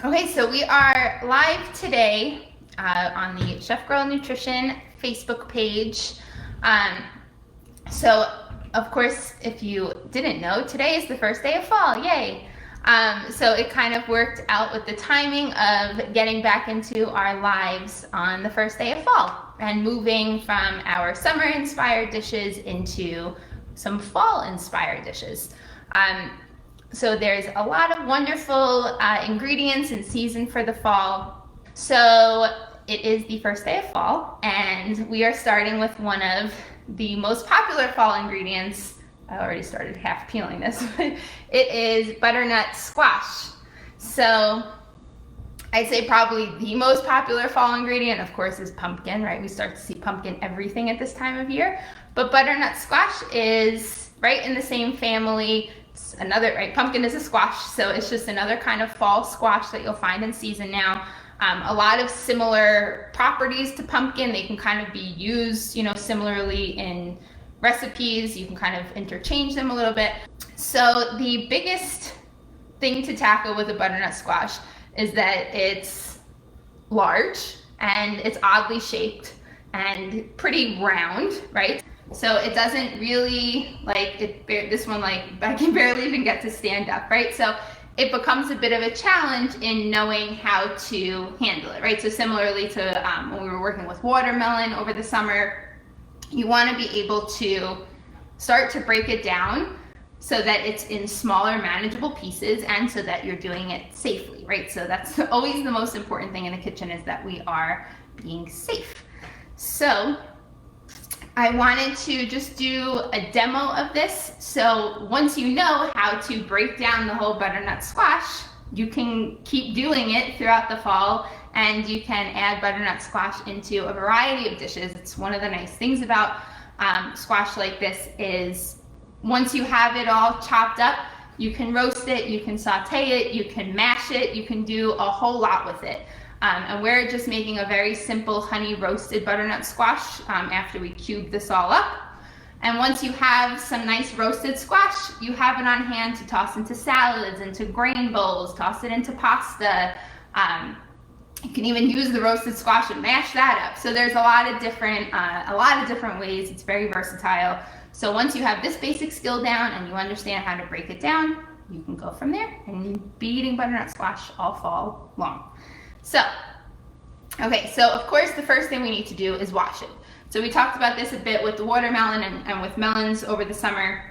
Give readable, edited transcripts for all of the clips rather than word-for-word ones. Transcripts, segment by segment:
Okay, so we are live today on the Chef Girl Nutrition Facebook page. So, of course, if you didn't know, today is the first day of fall, yay! So it kind of worked out with the timing of getting back into our lives on the first day of fall and moving from our summer-inspired dishes into some fall-inspired dishes. So there's a lot of wonderful ingredients in season for the fall. So it is the first day of fall, and we are starting with one of the most popular fall ingredients. I already started half peeling this, but it is butternut squash. So I'd say probably the most popular fall ingredient, of course, is pumpkin, right? We start to see pumpkin everything at this time of year. But butternut squash is right in the same family. It's another, right? Pumpkin is a squash, so it's just another kind of fall squash that you'll find in season now. A lot of similar properties to pumpkin. They can kind of be used, similarly in recipes. You can kind of interchange them a little bit. So the biggest thing to tackle with a butternut squash is that it's large and it's oddly shaped and pretty round, right? So it doesn't really, this one, I can barely even get to stand up, right? So it becomes a bit of a challenge in knowing how to handle it, right? So similarly to when we were working with watermelon over the summer, you want to be able to start to break it down so that it's in smaller, manageable pieces and so that you're doing it safely, right? So that's always the most important thing in the kitchen, is that we are being safe. So I wanted to just do a demo of this. So once you know how to break down the whole butternut squash, you can keep doing it throughout the fall, and you can add butternut squash into a variety of dishes. It's one of the nice things about squash like this is once you have it all chopped up, you can roast it, you can saute it, you can mash it, you can do a whole lot with it. And we're just making a very simple honey roasted butternut squash after we cube this all up. And once you have some nice roasted squash, you have it on hand to toss into salads, into grain bowls, toss it into pasta. You can even use the roasted squash and mash that up. So there's a lot of different ways. It's very versatile. So once you have this basic skill down and you understand how to break it down, you can go from there and be eating butternut squash all fall long. So of course the first thing we need to do is wash it. So we talked about this a bit with the watermelon and with melons over the summer.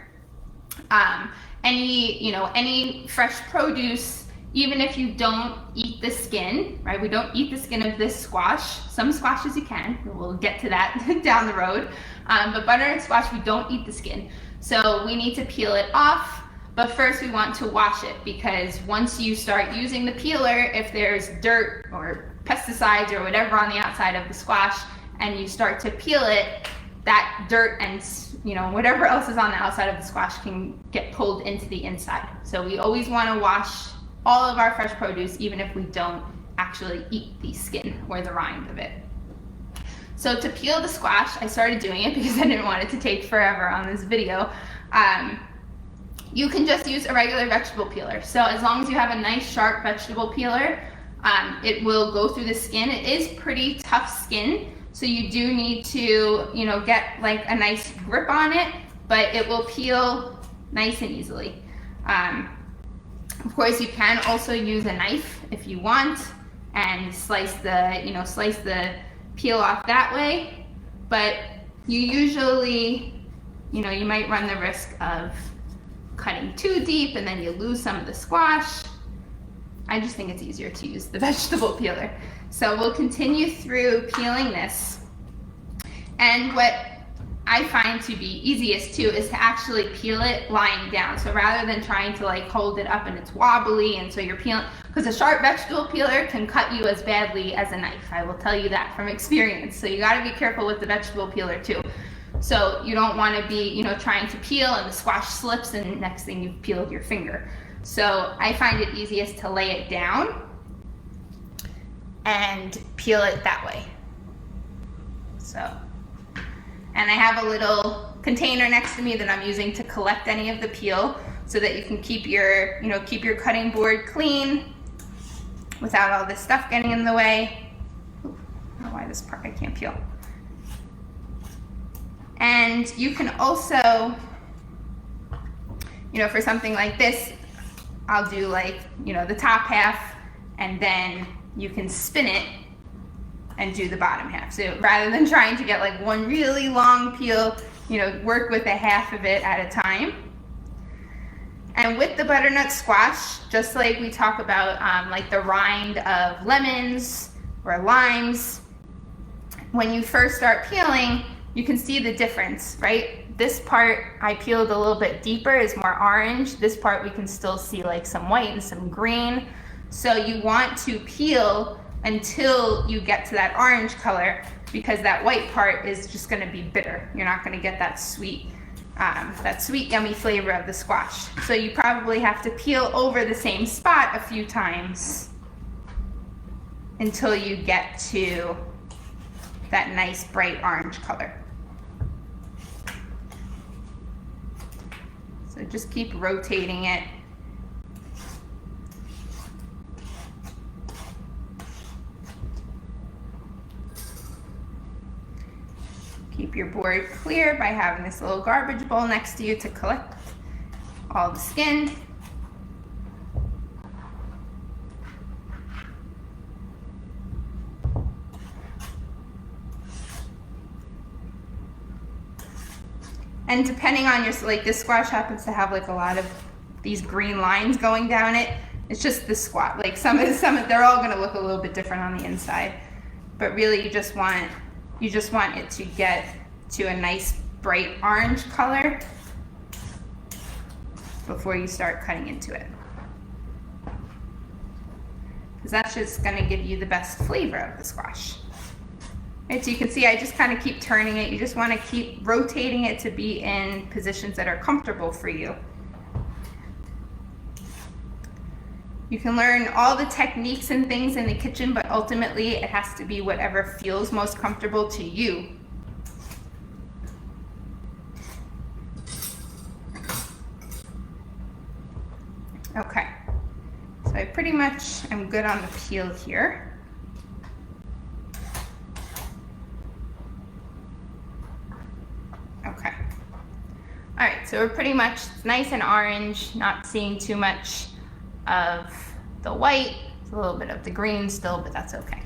Any fresh produce, even if you don't eat the skin, right? We don't eat the skin of this squash. Some squashes you can, we'll get to that down the road. But butternut squash, we don't eat the skin. So we need to peel it off. But first we want to wash it, because once you start using the peeler, if there's dirt or pesticides or whatever on the outside of the squash and you start to peel it, that dirt and whatever else is on the outside of the squash can get pulled into the inside. So we always want to wash all of our fresh produce, even if we don't actually eat the skin or the rind of it. So to peel the squash, I started doing it because I didn't want it to take forever on this video. You can just use a regular vegetable peeler. So as long as you have a nice sharp vegetable peeler, it will go through the skin. It is pretty tough skin, so you do need to, get a nice grip on it, but it will peel nice and easily. Of course, you can also use a knife if you want and slice the peel off that way, but you usually, you might run the risk of cutting too deep and then you lose some of the squash. I just think it's easier to use the vegetable peeler. So we'll continue through peeling this. And what I find to be easiest too is to actually peel it lying down. So rather than trying to hold it up and it's wobbly and so you're peeling, because a sharp vegetable peeler can cut you as badly as a knife. I will tell you that from experience. So you got to be careful with the vegetable peeler too. So you don't want to be, trying to peel and the squash slips and next thing you've peeled your finger. So I find it easiest to lay it down and peel it that way. So, and I have a little container next to me that I'm using to collect any of the peel so that you can keep your, keep your cutting board clean without all this stuff getting in the way. Ooh, I don't know why this part I can't peel. And you can also, you know, for something like this, I'll do like, you know, the top half, and then you can spin it and do the bottom half. So rather than trying to get like one really long peel, you know, work with a half of it at a time. And with the butternut squash, just like we talk about like the rind of lemons or limes, when you first start peeling, you can see the difference, right? This part I peeled a little bit deeper, is more orange. This part we can still see like some white and some green. So you want to peel until you get to that orange color, because that white part is just gonna be bitter. You're not gonna get that sweet yummy flavor of the squash. So you probably have to peel over the same spot a few times until you get to that nice bright orange color. So just keep rotating it. Keep your board clear by having this little garbage bowl next to you to collect all the skin. And depending on your, like this squash happens to have like a lot of these green lines going down it. It's just the squash, like some they're all gonna look a little bit different on the inside. But really you just want it to get to a nice bright orange color before you start cutting into it. Because that's just gonna give you the best flavor of the squash. Right, so you can see I just kind of keep turning it. You just want to keep rotating it to be in positions that are comfortable for you. You can learn all the techniques and things in the kitchen, but ultimately it has to be whatever feels most comfortable to you. Okay, so I pretty much am good on the peel here. Okay. All right, so we're pretty much nice and orange, not seeing too much of the white. It's a little bit of the green still, but that's okay.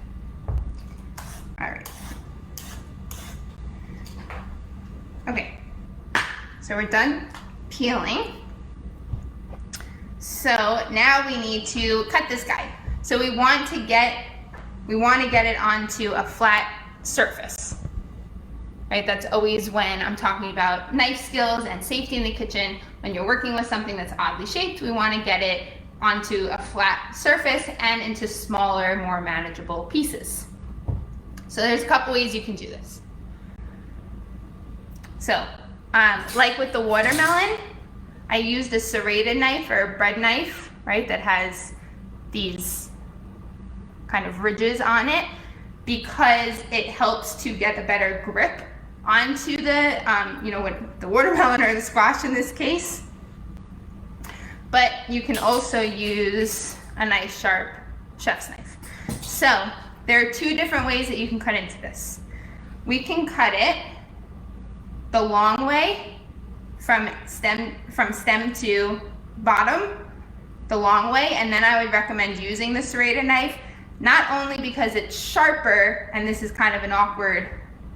All right. Okay, so we're done peeling. So now we need to cut this guy. So we want to get it onto a flat surface. Right, that's always when I'm talking about knife skills and safety in the kitchen. When you're working with something that's oddly shaped, we want to get it onto a flat surface and into smaller, more manageable pieces. So there's a couple ways you can do this. So, like with the watermelon, I used a serrated knife or a bread knife, right, that has these kind of ridges on it, because it helps to get a better grip onto the, the watermelon or the squash in this case. But you can also use a nice sharp chef's knife. So there are two different ways that you can cut into this. We can cut it the long way from stem to bottom, the long way, and then I would recommend using the serrated knife, not only because it's sharper, and this is kind of an awkward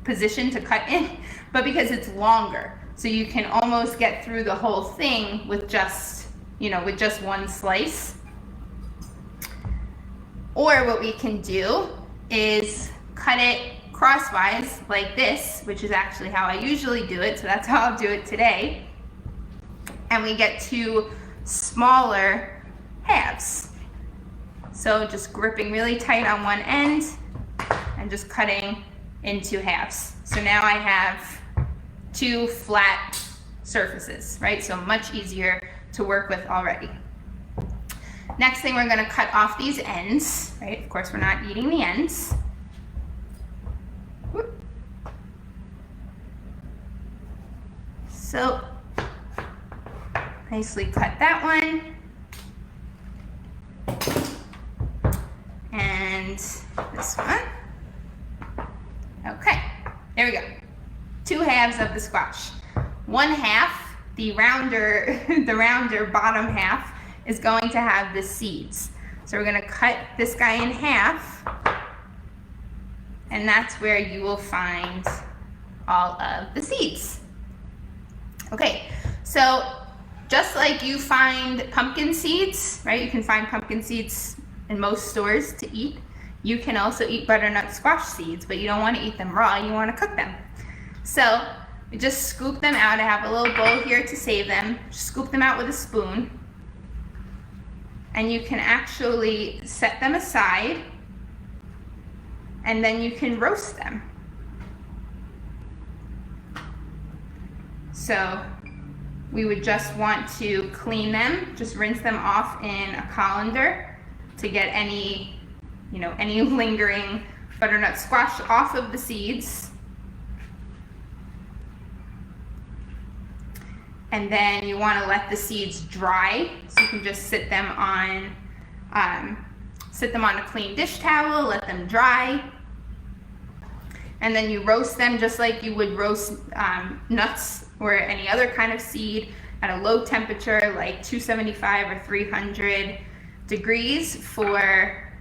position to cut in, but because it's longer. So you can almost get through the whole thing with just one slice. Or what we can do is cut it crosswise like this, which is actually how I usually do it, so that's how I'll do it today. And we get two smaller halves. So just gripping really tight on one end and just cutting into halves. So now I have two flat surfaces, right? So much easier to work with already. Next thing, we're gonna cut off these ends, right? Of course, we're not eating the ends. Whoop. So, nicely cut that one. and this one. Okay, there we go. 2 halves of the squash. 1 half, the rounder, the rounder bottom half, is going to have the seeds. So we're going to cut this guy in half, and that's where you will find all of the seeds. Okay, so just like you find pumpkin seeds, right? You can find pumpkin seeds in most stores to eat. You can also eat butternut squash seeds, but you don't want to eat them raw, you want to cook them. So you just scoop them out. I have a little bowl here to save them. Scoop them out with a spoon. And you can actually set them aside, and then you can roast them. So we would just want to clean them, just rinse them off in a colander to get any, any lingering butternut squash off of the seeds. And then you want to let the seeds dry, so you can just sit them on a clean dish towel, let them dry. And then you roast them just like you would roast nuts or any other kind of seed at a low temperature, like 275 or 300 degrees for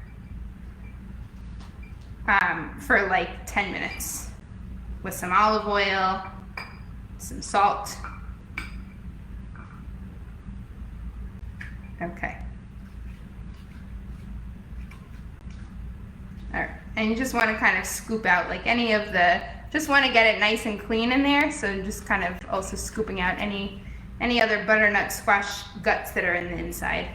like 10 minutes with some olive oil, some salt. Okay. All right, and you just want to kind of scoop out like any of the, just want to get it nice and clean in there, so just kind of also scooping out any other butternut squash guts that are in the inside.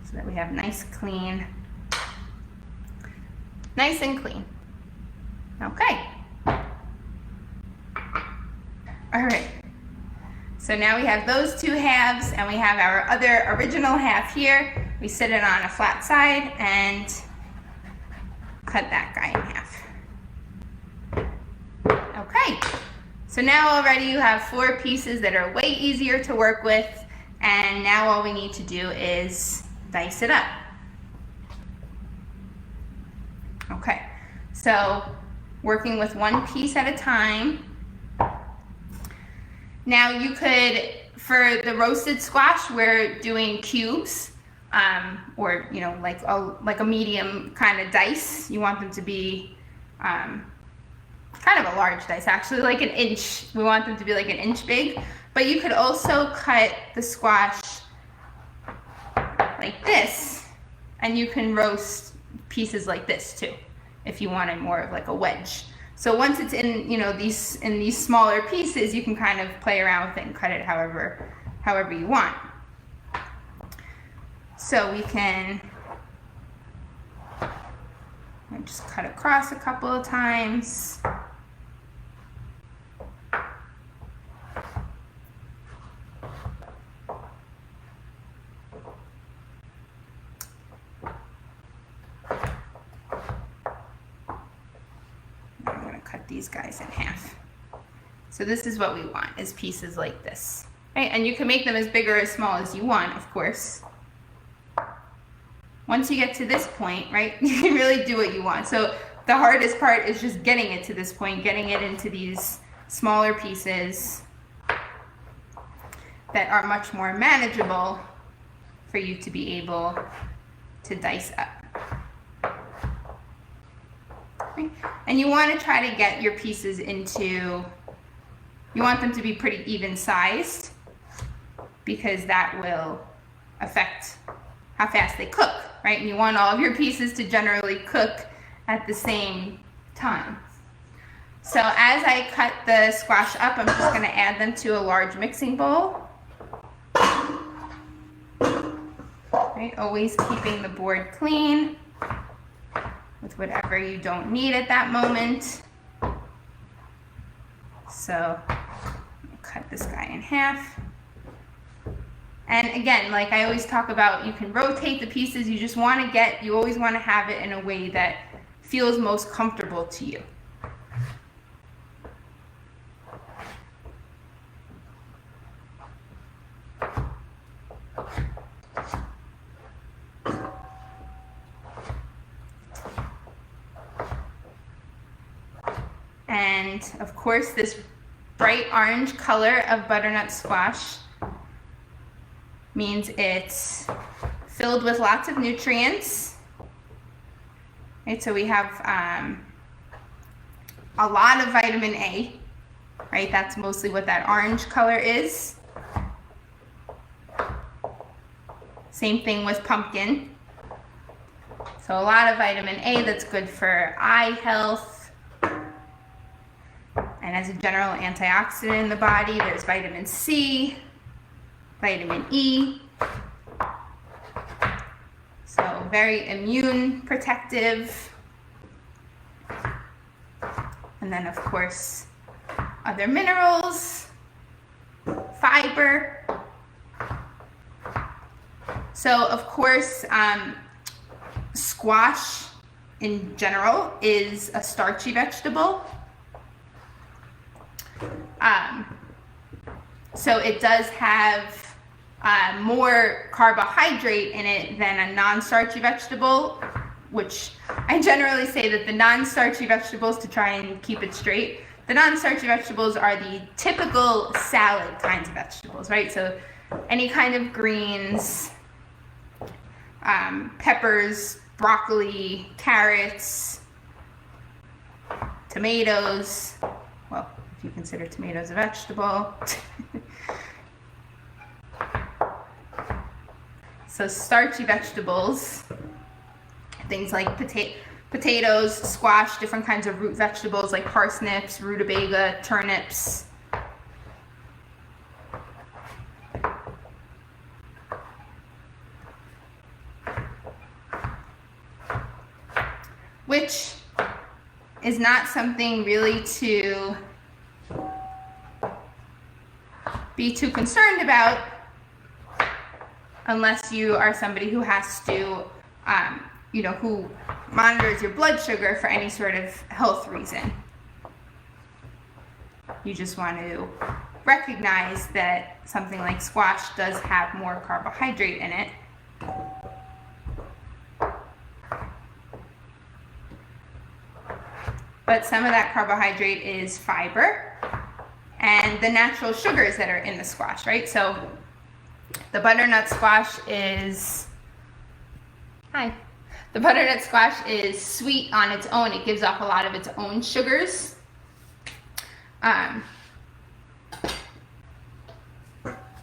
So that we have nice and clean. Okay. All right. So now we have those 2 halves, and we have our other original half here. We sit it on a flat side and cut that guy in half. Okay, so now already you have 4 pieces that are way easier to work with, and now all we need to do is dice it up. Okay, so working with 1 piece at a time. Now you could, for the roasted squash, we're doing cubes, or like a medium kind of dice. You want them to be kind of a large dice, actually, like an inch. We want them to be like an inch big. But you could also cut the squash like this, and you can roast pieces like this too, if you wanted more of like a wedge. So once it's in, these smaller pieces, you can kind of play around with it and cut it however you want. So we can just cut across a couple of times. These guys in half. So this is what we want, is pieces like this, right? And you can make them as big or as small as you want, of course. Once you get to this point, right, you can really do what you want. So the hardest part is just getting it to this point, getting it into these smaller pieces that are much more manageable for you to be able to dice up. And you want to try to get your pieces you want them to be pretty even sized, because that will affect how fast they cook, right? And you want all of your pieces to generally cook at the same time. So as I cut the squash up, I'm just going to add them to a large mixing bowl. Right? Always keeping the board clean with whatever you don't need at that moment. So cut this guy in half. And again, like I always talk about, you can rotate the pieces. You just want to you always want to have it in a way that feels most comfortable to you. And of course, this bright orange color of butternut squash means it's filled with lots of nutrients. Right, so we have a lot of vitamin A, right? That's mostly what that orange color is. Same thing with pumpkin. So a lot of vitamin A that's good for eye health. And as a general antioxidant in the body, there's vitamin C, vitamin E. So very immune protective. And then of course, other minerals, fiber. So of course, squash in general is a starchy vegetable. So it does have more carbohydrate in it than a non-starchy vegetable, which I generally say that the non-starchy vegetables, to try and keep it straight, the non-starchy vegetables are the typical salad kinds of vegetables, right? So any kind of greens, peppers, broccoli, carrots, tomatoes, well, if you consider tomatoes a vegetable. So starchy vegetables, things like potatoes, squash, different kinds of root vegetables like parsnips, rutabaga, turnips. Which is not something really to be too concerned about unless you are somebody who has to, who monitors your blood sugar for any sort of health reason. You just want to recognize that something like squash does have more carbohydrate in it. But some of that carbohydrate is fiber and the natural sugars that are in the squash, right? So the butternut squash is, the butternut squash is sweet on its own. It gives off a lot of its own sugars.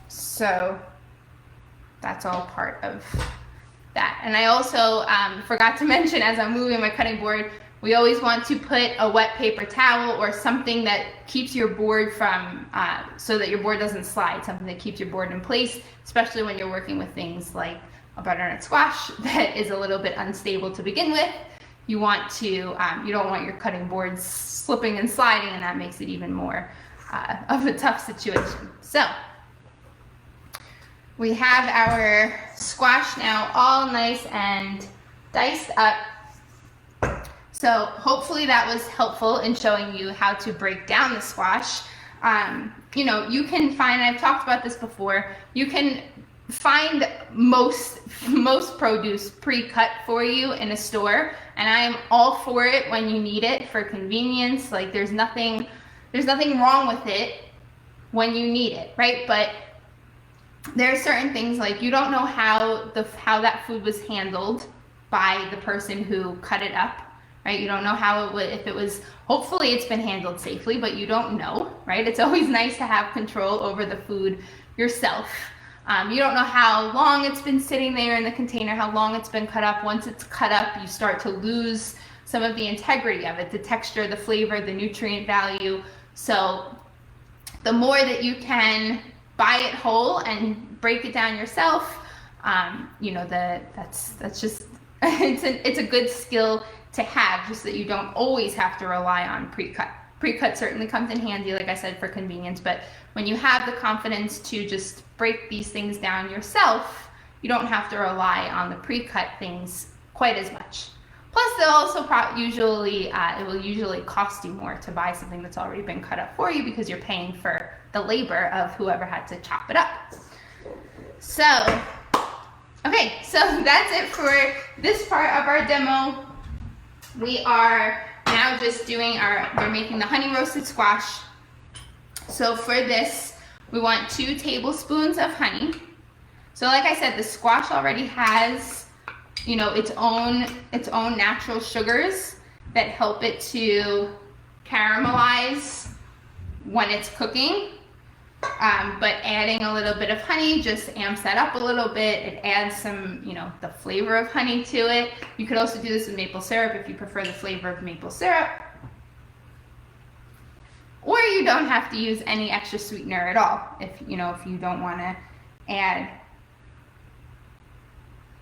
So that's all part of that. And I also forgot to mention, as I'm moving my cutting board, we always want to put a wet paper towel or something that keeps your board from, so that your board doesn't slide, something that keeps your board in place, especially when you're working with things like a butternut squash that is a little bit unstable to begin with. You want to, you don't want your cutting boards slipping and sliding, and that makes it even more of a tough situation. So we have our squash now all nice and diced up. So hopefully that was helpful in showing you how to break down the squash. You can find, I've talked about this before, you can find most produce pre-cut for you in a store, and I am all for it when you need it for convenience. Like there's nothing wrong with it when you need it, right? But there are certain things, like you don't know how that food was handled by the person who cut it up. Right? You don't know how it would, if it was, hopefully it's been handled safely, but you don't know, right? It's always nice to have control over the food yourself. You don't know how long it's been sitting there in the container, how long it's been cut up. Once it's cut up, you start to lose some of the integrity of it, the texture, the flavor, the nutrient value. So the more that you can buy it whole and break it down yourself, that's just, it's a good skill to have, just that you don't always have to rely on pre-cut. Pre-cut certainly comes in handy, like I said, for convenience, but when you have the confidence to just break these things down yourself, you don't have to rely on the pre-cut things quite as much. Plus, they'll also it will usually cost you more to buy something that's already been cut up for you, because you're paying for the labor of whoever had to chop it up. So, okay, so that's it for this part of our demo. We are now now just doing we're making the honey roasted squash. So for this, we want 2 tablespoons of honey. So like I said, the squash already has, you know, its own natural sugars that help it to caramelize when it's cooking. But adding a little bit of honey just amps that up a little bit. It adds some, you know, the flavor of honey to it. You could also do this with maple syrup if you prefer the flavor of maple syrup. Or you don't have to use any extra sweetener at all if you don't want to add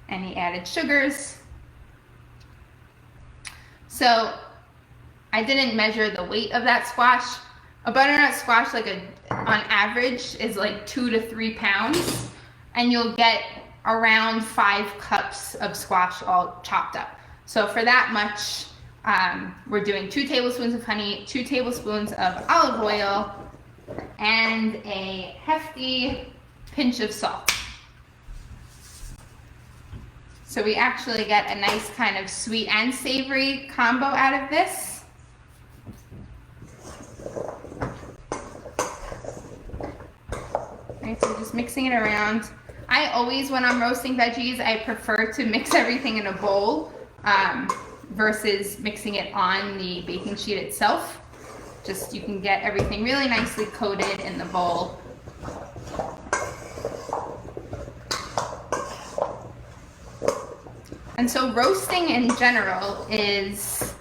any added sugars. So I didn't measure the weight of that squash. A butternut squash, on average, is like 2 to 3 pounds, and you'll get around 5 cups of squash all chopped up. So for that much, we're doing 2 tablespoons of honey, 2 tablespoons of olive oil, and a hefty pinch of salt. So we actually get a nice kind of sweet and savory combo out of this. Right, so just mixing it around. I always, when I'm roasting veggies, I prefer to mix everything in a bowl versus mixing it on the baking sheet itself. Just you can get everything really nicely coated in the bowl. And so roasting in general is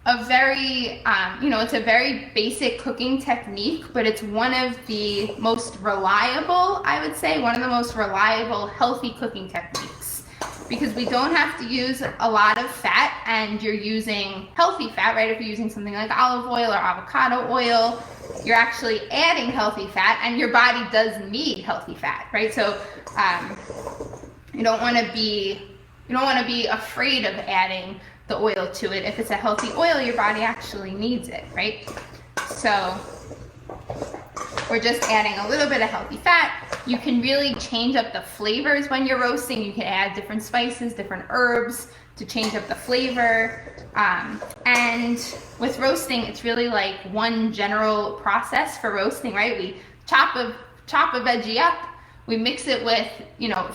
a very, it's a very basic cooking technique, but it's one of the most reliable, I would say, one of the most reliable healthy cooking techniques, because we don't have to use a lot of fat, and you're using healthy fat, right? If you're using something like olive oil or avocado oil, you're actually adding healthy fat, and your body does need healthy fat, right? So you don't want to be afraid of adding the oil to it. If it's a healthy oil, your body actually needs it, right? So we're just adding a little bit of healthy fat. You can really change up the flavors when you're roasting. You can add different spices, different herbs to change up the flavor. And with roasting, it's really like one general process for roasting, right? We chop a veggie up, we mix it with,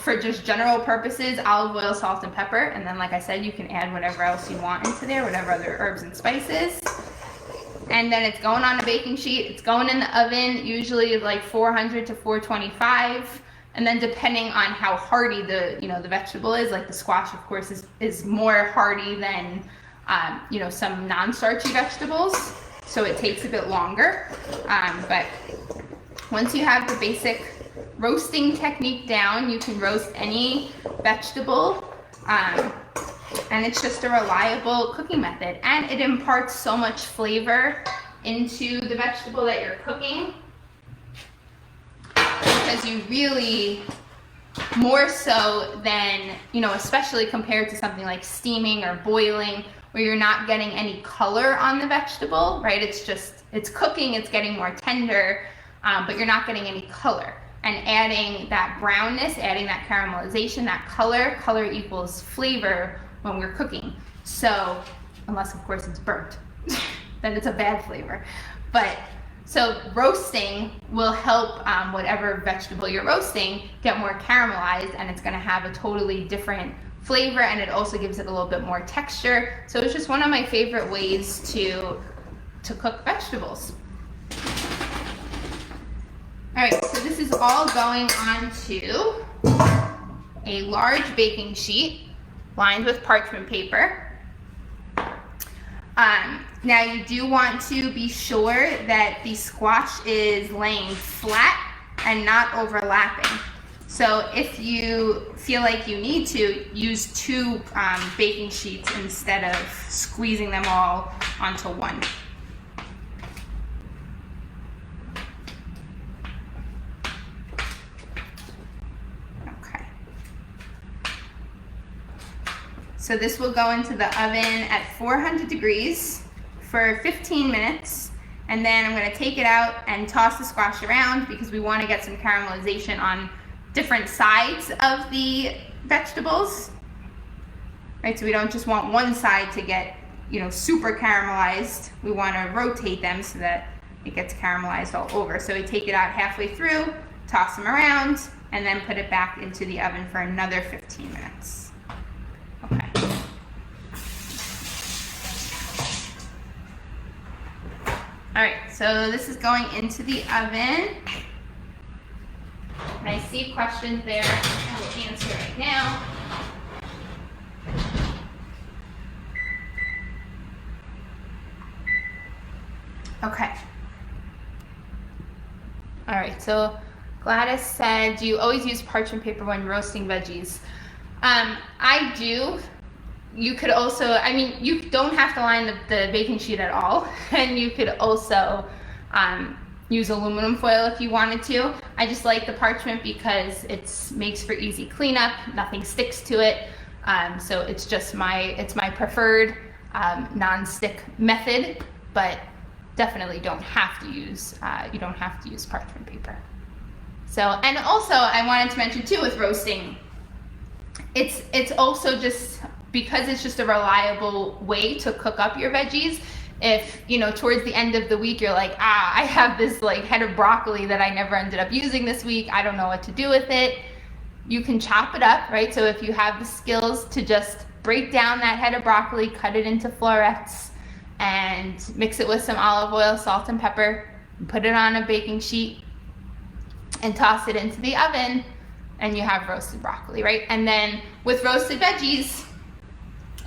for just general purposes, olive oil, salt, and pepper. And then, like I said, you can add whatever else you want into there, whatever other herbs and spices. And then it's going on a baking sheet. It's going in the oven, usually like 400 to 425. And then depending on how hardy the vegetable is, like the squash, of course, is more hardy than, some non-starchy vegetables. So it takes a bit longer. But once you have the basic roasting technique down, you can roast any vegetable, and it's just a reliable cooking method, and it imparts so much flavor into the vegetable that you're cooking, because you really, more so than, especially compared to something like steaming or boiling, where you're not getting any color on the vegetable, right? It's cooking, it's getting more tender, but you're not getting any color. And adding that brownness, adding that caramelization, that color equals flavor when we're cooking. So, unless of course it's burnt, then it's a bad flavor. But, so roasting will help whatever vegetable you're roasting get more caramelized, and it's gonna have a totally different flavor, and it also gives it a little bit more texture. So it's just one of my favorite ways to cook vegetables. All right, so this is all going onto a large baking sheet lined with parchment paper. Now you do want to be sure that the squash is laying flat and not overlapping. So if you feel like you need to, use 2 baking sheets instead of squeezing them all onto one. So this will go into the oven at 400 degrees for 15 minutes. And then I'm going to take it out and toss the squash around, because we want to get some caramelization on different sides of the vegetables. Right, so we don't just want one side to get, super caramelized, we want to rotate them so that it gets caramelized all over. So we take it out halfway through, toss them around, and then put it back into the oven for another 15 minutes. Okay. All right, so this is going into the oven. And I see questions there I will answer right now. Okay. All right, so Gladys said, do you always use parchment paper when roasting veggies? I do. You could also, you don't have to line the baking sheet at all. And you could also use aluminum foil if you wanted to. I just like the parchment because it makes for easy cleanup. Nothing sticks to it. So it's just my preferred non-stick method, but definitely don't have to use, you don't have to use parchment paper. So, and also I wanted to mention too with roasting, it's also just, because it's just a reliable way to cook up your veggies. If, towards the end of the week, you're like, I have this head of broccoli that I never ended up using this week, I don't know what to do with it, you can chop it up, right? So if you have the skills to just break down that head of broccoli, cut it into florets, and mix it with some olive oil, salt, and pepper, and put it on a baking sheet, and toss it into the oven, and you have roasted broccoli, right? And then with roasted veggies,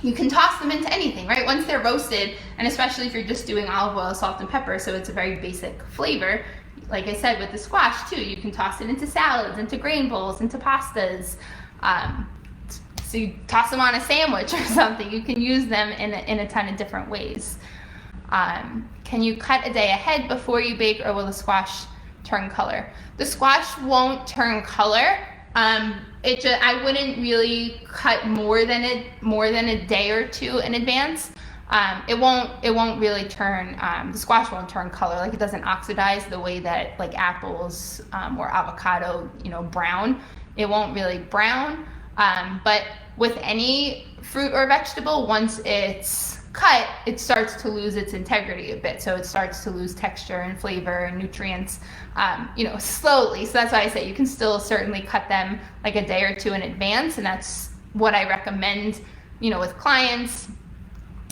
you can toss them into anything, right? Once they're roasted, and especially if you're just doing olive oil, salt, and pepper, so it's a very basic flavor. Like I said, with the squash too, you can toss it into salads, into grain bowls, into pastas. So you toss them on a sandwich or something. You can use them in a ton of different ways. Can you cut a day ahead before you bake, or will the squash turn color? The squash won't turn color. I wouldn't really cut more than a day or two in advance. It won't really turn, the squash won't turn color, it doesn't oxidize the way that apples or avocado, brown. It won't really brown, but with any fruit or vegetable, once it's cut, it starts to lose its integrity a bit. So it starts to lose texture and flavor and nutrients, slowly. So that's why I say you can still certainly cut them a day or two in advance. And that's what I recommend, with clients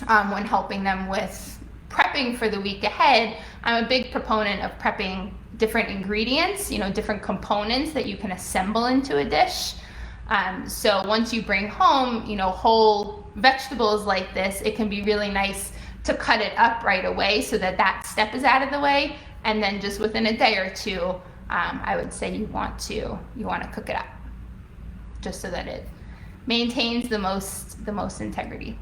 when helping them with prepping for the week ahead. I'm a big proponent of prepping different ingredients, different components that you can assemble into a dish. So once you bring home, whole vegetables like this, it can be really nice to cut it up right away so that step is out of the way. And then just within a day or two, I would say you want to cook it up just so that it maintains the most integrity.